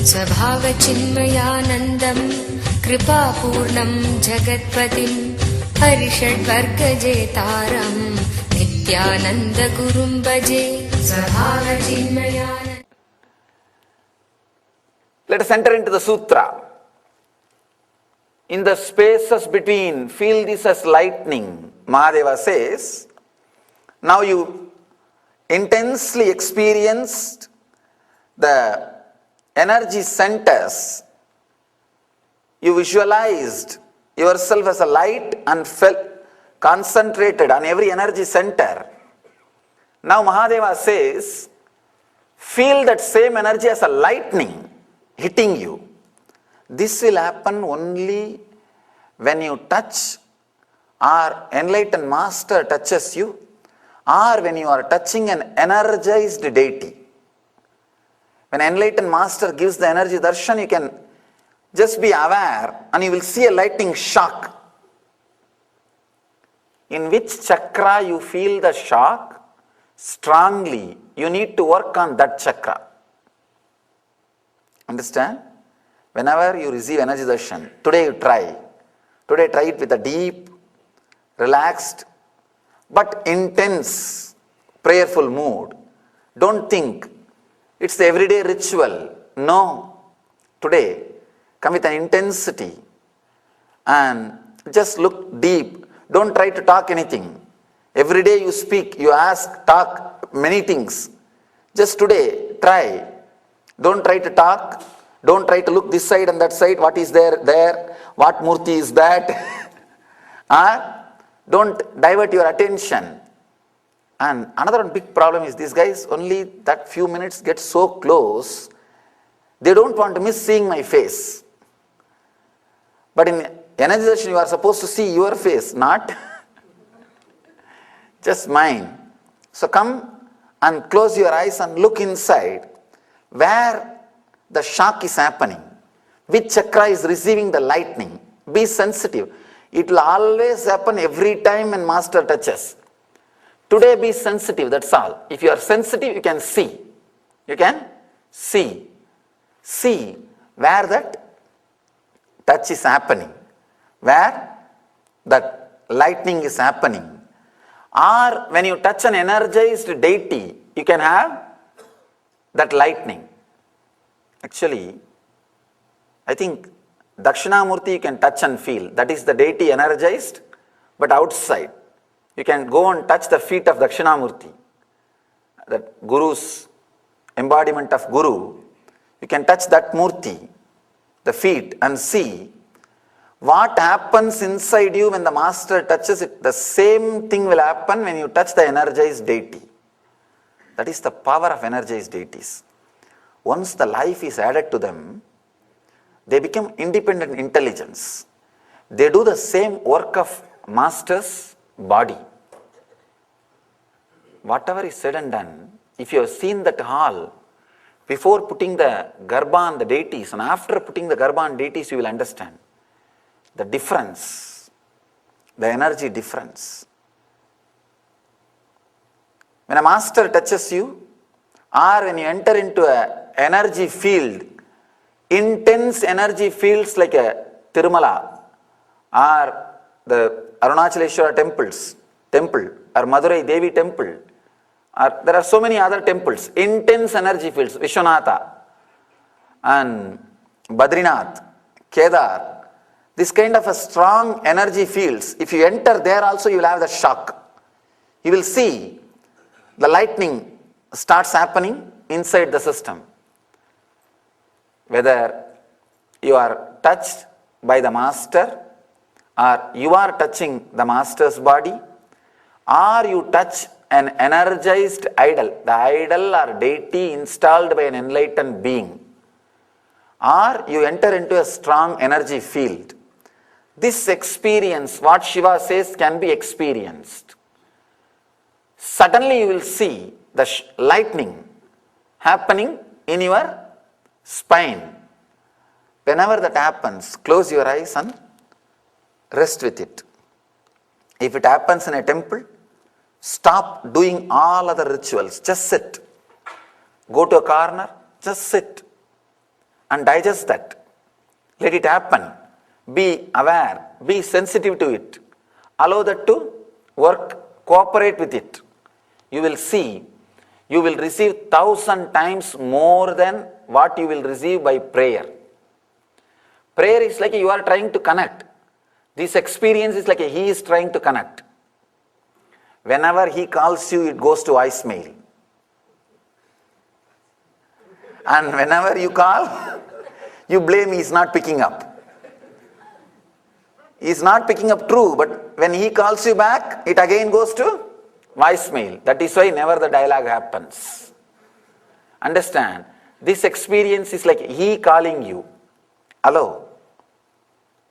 स्वभावचिन्मयानन्दं कृपापूर्णं जगत्पतिं हरिषड्वर्गजेतारं नित्यानन्दगुरुं भजे स्वभावचिन्मयानन्द. Let us enter into the sutra. In the spaces between, feel this as lightning. Mahadeva says, now you intensely experienced the energy centers. You visualized yourself as a light and felt concentrated on every energy center. Now Mahadeva says, feel that same energy as a lightning hitting you. This will happen only when you touch or enlightened master touches you, or when you are touching an energized deity. When enlightened master gives the energy darshan, you can just be aware and you will see a lightning shock. In which chakra you feel the shock strongly, you need to work on that chakra. Understand? Whenever you receive energy darshan, today you try. Today try it with a deep, relaxed, but intense, prayerful mood. Don't think it's the everyday ritual. No. Today, come with an intensity and just look deep. Don't try to talk anything. Every day you speak, you ask, talk many things. Just today, try. Don't try to talk. Don't try to look this side and that side. What is there? What murti is that? Don't divert your attention. And another big problem is these guys, only that few minutes get so close, they don't want to miss seeing my face. But in energy darshan, you are supposed to see your face, not just mine. So come and close your eyes and look inside where the shock is happening, which chakra is receiving the lightning. Be sensitive. It will always happen every time when master touches. Today be sensitive, that's all. If you are sensitive, you can see. You can see. See where that touch is happening, where that lightning is happening. Or when you touch an energized deity, you can have that lightning. Actually, I think Dakshinamurti you can touch and feel. That is the deity energized, but outside. You can go and touch the feet of Dakshinamurti, that Guru's embodiment of Guru. You can touch that Murti, the feet, and see what happens inside you when the master touches it. The same thing will happen when you touch the energized deity. That is the power of energized deities. Once the life is added to them, they become independent intelligence. They do the same work of master's body. Whatever is said and done, if you have seen that hall, before putting the Garbha on the deities and after putting the Garbha on deities, you will understand the difference, the energy difference. When a master touches you, or when you enter into an energy field, intense energy fields like a Tirumala or the Arunachaleshwara temple or Madurai Devi temple, or there are so many other temples, intense energy fields, Vishwanatha and Badrinath, Kedar, this kind of a strong energy fields, if you enter there also you will have the shock. You will see the lightning starts happening inside the system. Whether you are touched by the master, or you are touching the master's body, or you touch an energized idol, the idol or deity installed by an enlightened being, or you enter into a strong energy field. This experience, what Shiva says, can be experienced. Suddenly you will see the lightning happening in your spine. Whenever that happens, close your eyes and rest with it. If it happens in a temple, stop doing all other rituals. Just sit. Go to a corner, just sit. and digest that. Let it happen. Be aware, be sensitive to it. Allow that to work, cooperate with it. You will see, you will receive 1,000 times more than what you will receive by prayer. Prayer is like you are trying to connect. This experience is like he is trying to connect. Whenever he calls you, it goes to voicemail. And whenever you call, you blame he is not picking up. He is not picking up, true, but when he calls you back, it again goes to voicemail. That is why never the dialogue happens. Understand? This experience is like he calling you. Hello.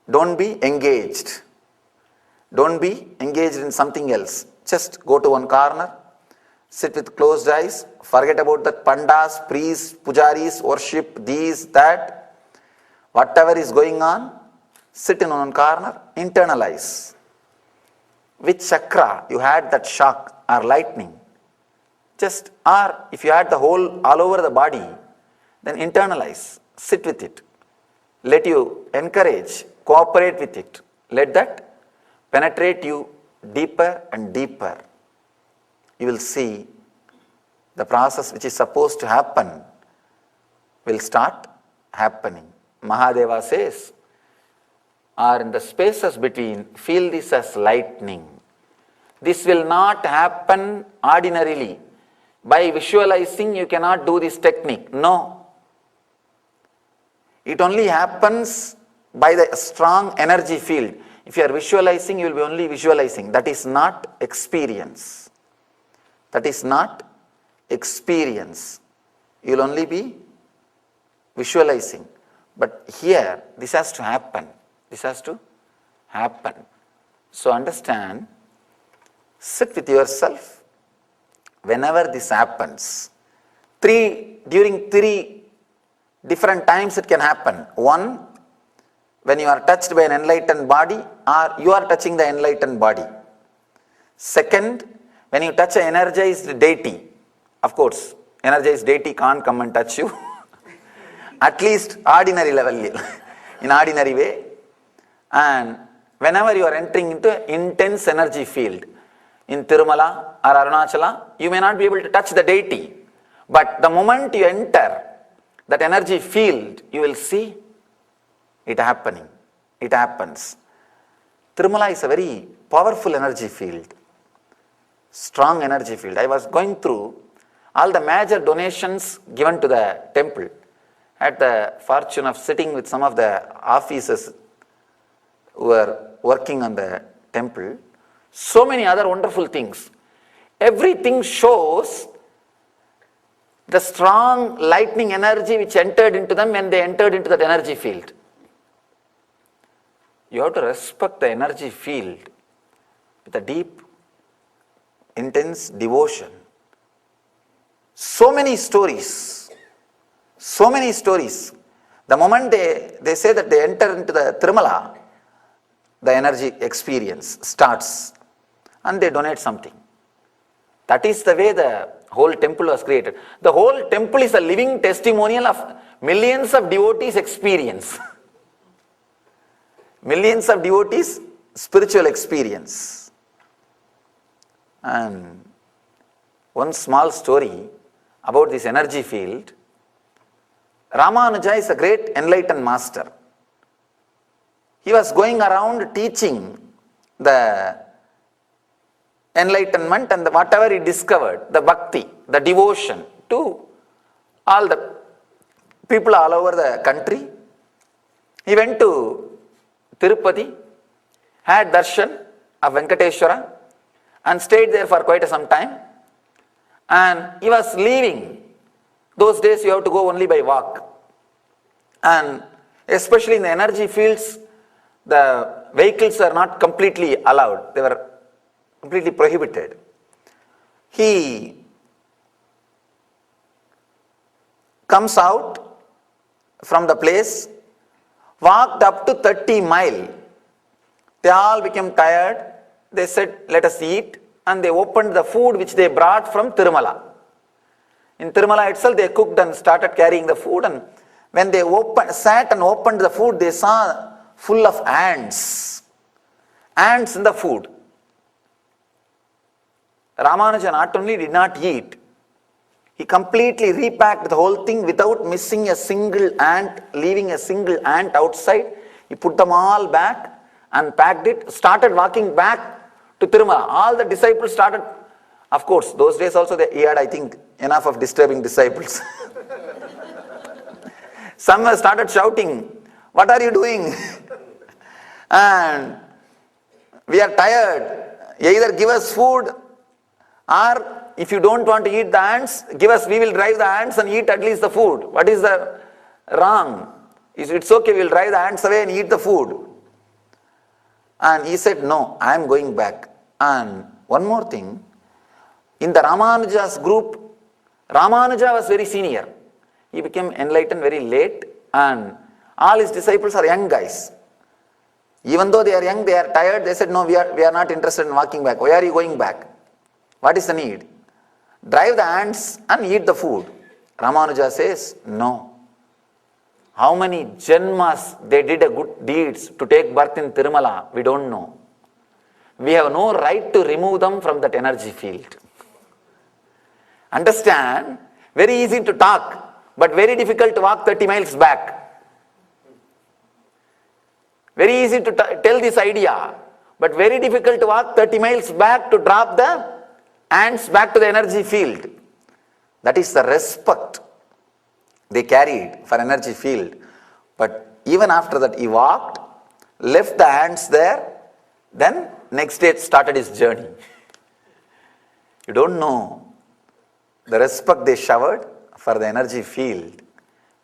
Don't be engaged. Don't be engaged in something else. Just go to one corner, sit with closed eyes, forget about the pandas, priests, pujaris, worship, these, that. Whatever is going on, sit in one corner, internalize. Which chakra you had that shock or lightning? Just, or if you had the whole, all over the body, then internalize, sit with it. Let you encourage, cooperate with it. Let that penetrate you deeper and deeper. You will see the process which is supposed to happen will start happening. Mahadeva says, or in the spaces between, feel this as lightning. This will not happen ordinarily. By visualizing, you cannot do this technique. No. It only happens by the strong energy field. If you are visualizing, you will be only visualizing. That is not experience. That is not experience. You will only be visualizing. But here, this has to happen. This has to happen. So understand, sit with yourself whenever this happens. During three different times it can happen. One, when you are touched by an enlightened body or you are touching the enlightened body. Second, when you touch an energized deity. Of course, energized deity can't come and touch you. At least ordinary level, in ordinary way. And whenever you are entering into an intense energy field, in Tirumala or Arunachala, you may not be able to touch the deity. But the moment you enter that energy field, you will see it happening. It happens. Tirumala is a very powerful energy field. Strong energy field. I was going through all the major donations given to the temple. I had the fortune of sitting with some of the officers who were working on the temple. So many other wonderful things. Everything shows the strong lightning energy which entered into them when they entered into that energy field. You have to respect the energy field with a deep, intense devotion. So many stories. So many stories. The moment they say that they enter into the Tirumala, the energy experience starts and they donate something. That is the way the whole temple was created. The whole temple is a living testimonial of millions of devotees' experience. Millions of devotees' spiritual experience. And one small story about this energy field. Ramanuja is a great enlightened master. He was going around teaching the enlightenment and whatever he discovered, the bhakti, the devotion to all the people all over the country. He went to Tirupati, had darshan of Venkateshwara and stayed there for quite some time. And he was leaving. Those days you have to go only by walk. And especially in the energy fields, the vehicles are not completely allowed. They were completely prohibited. He comes out from the place, walked up to 30 miles. They all became tired. They said, let us eat. And they opened the food which they brought from Tirumala. In Tirumala itself, they cooked and started carrying the food. And When they sat and opened the food, they saw full of ants. Ants in the food. Ramanuja not only did not eat, he completely repacked the whole thing without missing a single ant, leaving a single ant outside. He put them all back and packed it, started walking back to Tirumala. All the disciples started, of course, those days also he had, I think, enough of disturbing disciples. Some started shouting, "What are you doing?" And we are tired. Either give us food, or if you don't want to eat the ants, give us, we will drive the ants and eat at least the food. What is the wrong? It's okay, we will drive the ants away and eat the food. And he said, "No, I am going back." And one more thing, in the Ramanuja's group, Ramanuja was very senior. He became enlightened very late, and all his disciples are young guys. Even though they are young, they are tired, they said, "No, we are not interested in walking back." "Why are you going back? What is the need? Drive the ants and eat the food." Ramanuja says, "No. How many janmas they did a good deeds to take birth in Tirumala, we don't know. We have no right to remove them from that energy field." Understand? Very easy to talk, but very difficult to walk 30 miles back. Very easy to tell this idea, but very difficult to walk 30 miles back to drop the ants back to the energy field. That is the respect they carried for energy field. But even after that, he walked, left the ants there, then next day started his journey. You don't know the respect they showered for the energy field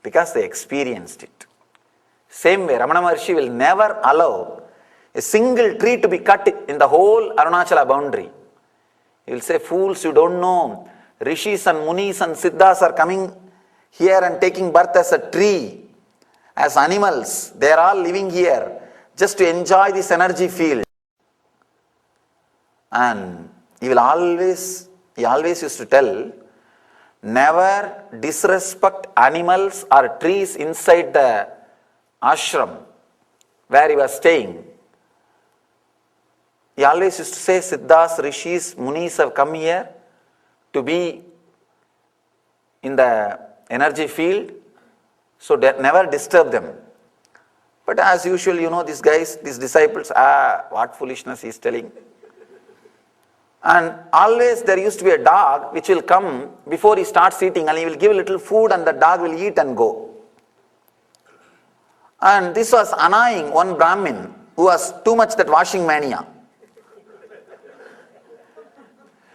because they experienced it. Same way, Ramana Maharshi will never allow a single tree to be cut in the whole Arunachala boundary. He will say, "Fools, you don't know. Rishis and Munis and Siddhas are coming here and taking birth as a tree, as animals. They are all living here just to enjoy this energy field." And he always used to tell, never disrespect animals or trees inside the ashram where he was staying. He always used to say, "Siddhas, Rishis, Munis have come here to be in the energy field, so never disturb them." But as usual, these guys, these disciples, what foolishness he is telling. And always there used to be a dog which will come before he starts eating, and he will give a little food and the dog will eat and go. And this was annoying one Brahmin who was too much that washing mania.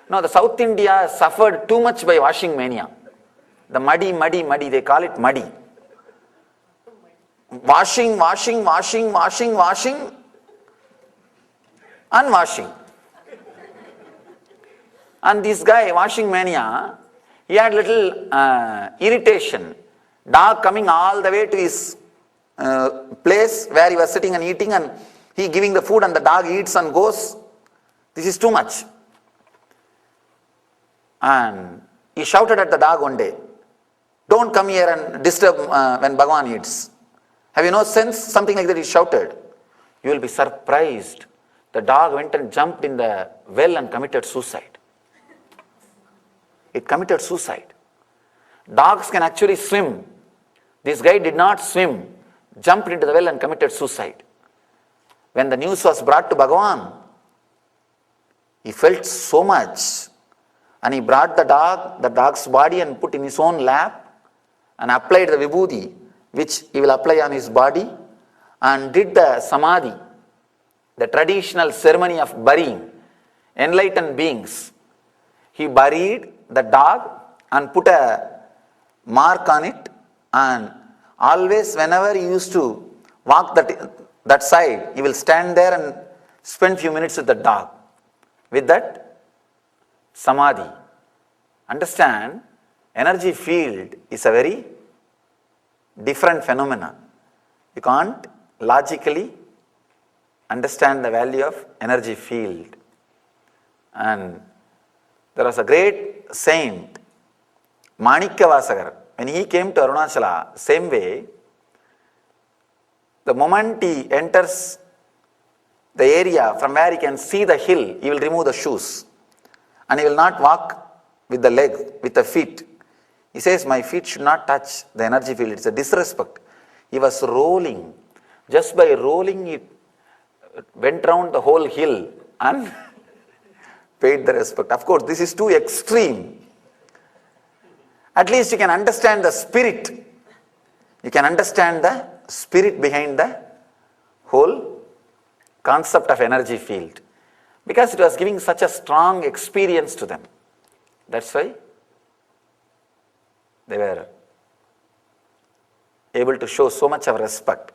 Now the South India suffered too much by washing mania. The muddy, they call it muddy. Washing, unwashing. And this guy, washing mania, he had little irritation. Dog coming all the way to his place where he was sitting and eating, and he giving the food and the dog eats and goes. This is too much. And he shouted at the dog one day, "Don't come here and disturb when Bhagavan eats." Have you no sense? Something like that he shouted. You will be surprised. The dog went and jumped in the well and committed suicide. It committed suicide. Dogs can actually swim. This guy did not swim, jumped into the well and committed suicide. When the news was brought to Bhagavan, he felt so much, and he brought the dog's body and put in his own lap and applied the vibhuti, which he will apply on his body, and did the samadhi, the traditional ceremony of burying enlightened beings. He buried the dog and put a mark on it, and always whenever he used to walk that side, he will stand there and spend few minutes with the dog, with that samadhi. Understand, energy field is a very different phenomenon. You can't logically understand the value of energy field. And there was a great saint, Manikkavasagar. when he came to Arunachala, same way, the moment he enters the area from where he can see the hill, he will remove the shoes. And he will not walk with the leg, with the feet. He says, my feet should not touch the energy field. It's a disrespect. He was rolling. Just by rolling, he went round the whole hill and paid the respect. Of course, this is too extreme. At least you can understand the spirit. You can understand the spirit behind the whole concept of energy field. Because it was giving such a strong experience to them. That's why they were able to show so much of respect.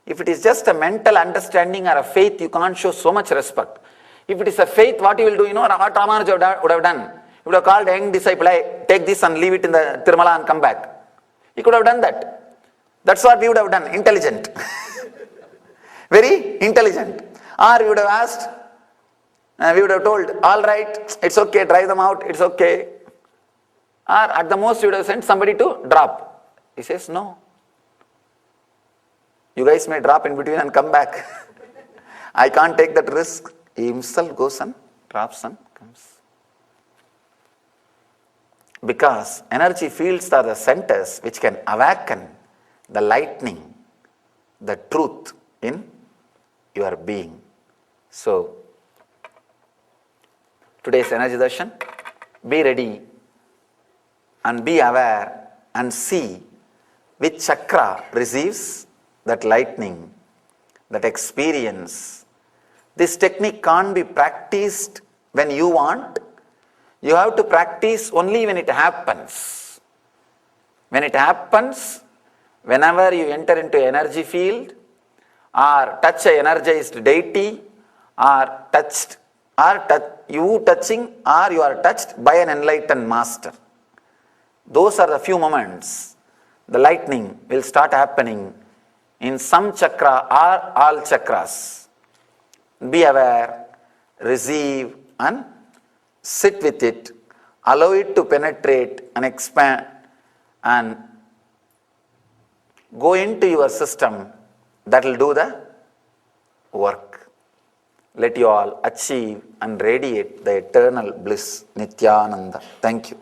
If it is just a mental understanding or a faith, you can't show so much respect. If it is a faith, what you will do, what Ramanuja would have done? He would have called a young disciple, hey, take this and leave it in the Tirumala and come back. He could have done that. That's what we would have done, intelligent. Very intelligent. Or we would have asked, we would have told, all right, it's okay, drive them out, it's okay. Or at the most, we would have sent somebody to drop. He says, no. You guys may drop in between and come back. I can't take that risk. He himself goes and drops and comes. Because energy fields are the centers which can awaken the lightning, the truth in your being. So, today's energy darshan, be ready and be aware and see which chakra receives that lightning, that experience. This technique can't be practiced when you want. You have to practice only when it happens. When it happens, whenever you enter into energy field or touch an energized deity or you touching or you are touched by an enlightened master. Those are the few moments the lightning will start happening in some chakra or all chakras. Be aware, receive and sit with it, allow it to penetrate and expand and go into your system. That will do the work. Let you all achieve and radiate the eternal bliss, Nityananda. Thank you.